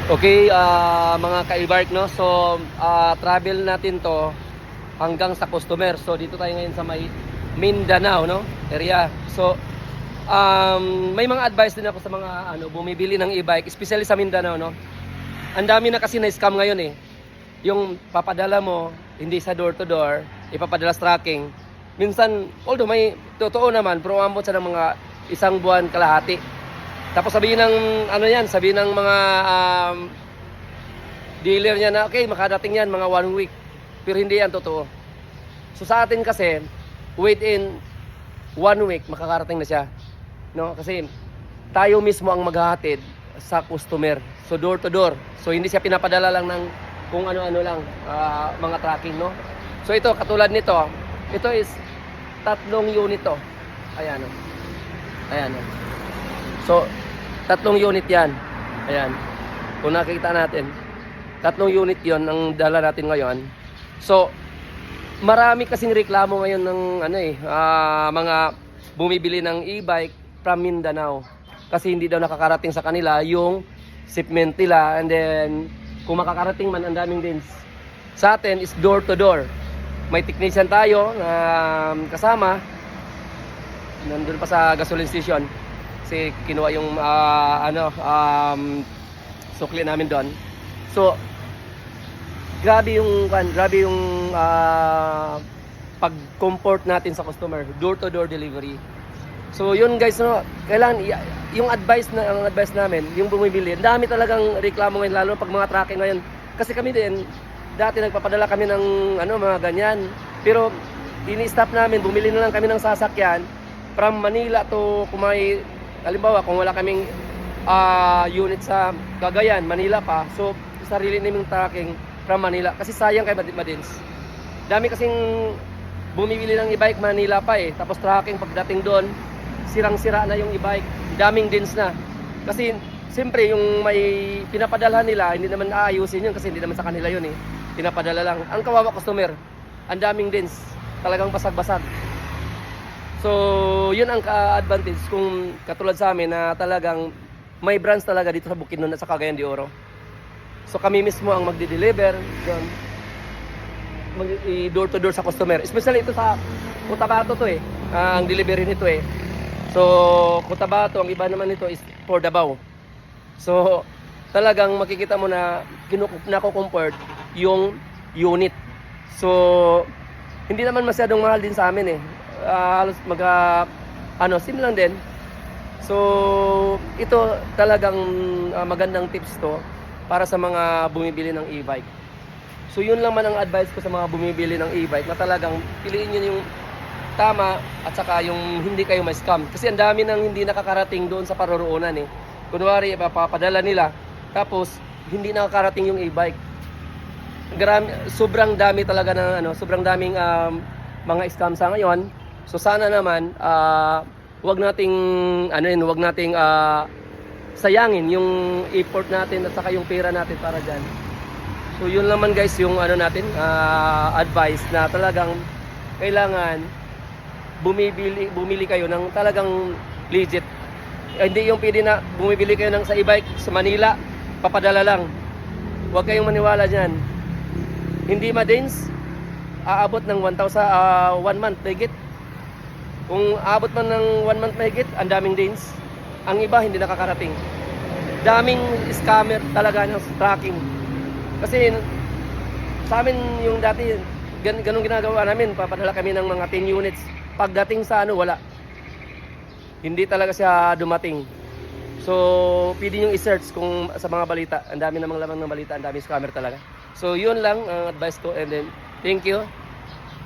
Okay, mga ka-e-bark, no? So, travel natin to hanggang sa customer. So, dito tayo ngayon sa may Mindanao, no? Area. So, may mga advice din ako sa mga bumibili ng e-bike, especially sa Mindanao, no? Ang dami na kasi na-scam ngayon eh. Yung papadala mo, hindi sa door to door, ipapadala sa tracking. Minsan, although may totoo naman, pero umabot sa ng mga isang buwan kalahati. Tapos sabihin ng sabihin ng mga dealer niya na okay, makadating yan mga 1 week. Pero hindi yan totoo. So sa atin kasi, within 1 week makakarating na siya. No? Kasi tayo mismo ang maghahatid sa customer. So door to door. So hindi siya pinapadala lang ng kung ano-ano lang mga tracking, no? So ito katulad nito, ito is 3 unit to. Ayan. Ayan. So, 3 unit yan. Ayan. Kung nakikita natin, 3 unit yon ang dala natin ngayon. So, marami kasing reklamo ngayon ng mga bumibili ng e-bike from Mindanao. Kasi hindi daw nakakarating sa kanila yung shipment nila. And then, kung makakarating man, ang daming din. Sa atin is door to door. May technician tayo na kasama. Nandun pa sa gasoline station. Kasi kinuha yung sukli namin doon. So grabe yung pag-comfort natin sa customer, door to door delivery. So yun guys, no, kailangan yung advice namin, yung bumibili, dami talagang reklamo ngayon, lalo pag mga tracking ngayon. Kasi kami din dati nagpapadala kami ng mga ganyan. Pero ini-stop namin, bumili na lang kami ng sasakyan from Manila to Kumay. Halimbawa, kung wala kaming unit sa Cagayan, Manila pa, so sarili naming tracking from Manila. Kasi sayang kay Madins. Dami kasing bumibili ng e-bike Manila pa eh. Tapos tracking pagdating doon, sirang-sira na yung e-bike. Daming dins na. Kasi siyempre yung may pinapadala nila, hindi naman aayusin yun kasi hindi naman sa kanila yun eh. Pinapadala lang. Ang kawawa customer, ang daming dins. Talagang basag-basag. So, yun ang ka-advantage kung katulad sa amin na talagang may branch talaga dito sa Bukidnon at sa Cagayan de Oro. So, kami mismo ang magde-deliver doon. Door to door sa customer. Especially ito sa Cotabato to eh. Ang delivery nito eh. So, Cotabato, ang iba naman nito is for Davao. So, talagang makikita mo na nako-comfort yung unit. So, hindi naman masyadong mahal din sa amin eh. Halos sim lang din. So ito talagang magandang tips to para sa mga bumibili ng e-bike. So yun lang man ang advice ko sa mga bumibili ng e-bike, na talagang piliin nyo yung tama at saka yung hindi kayo ma-scam. Kasi ang dami nang hindi nakakarating doon sa paroroonan eh. Kunwari papadala nila tapos hindi nakakarating yung e-bike. Sobrang dami talaga ng sobrang daming mga scam sa ngayon. So sana naman wag nating sayangin yung effort natin at saka yung pera natin para diyan. So yun naman guys yung advice na talagang kailangan bumili kayo ng talagang legit. Hindi yung pwede na bumibili kayo ng sa e-bike sa Manila, papadala lang. Huwag kayong maniwala diyan. Hindi ma-dins, aabot ng 1,000 1 month mahigit. Kung aabot man ng 1 month mahigit, ang daming dins. Ang iba hindi nakakarating. Daming scammer talaga ng tracking. Kasi sa amin yung dati, ganun ginagawa namin, papadala kami ng mga 10 units. Pagdating sa wala. Hindi talaga siya dumating. So, pwede nyo i-search kung sa mga balita. Ang dami namang lamang ng balita, ang daming scammer talaga. So, yun lang ang advice ko. And then, thank you.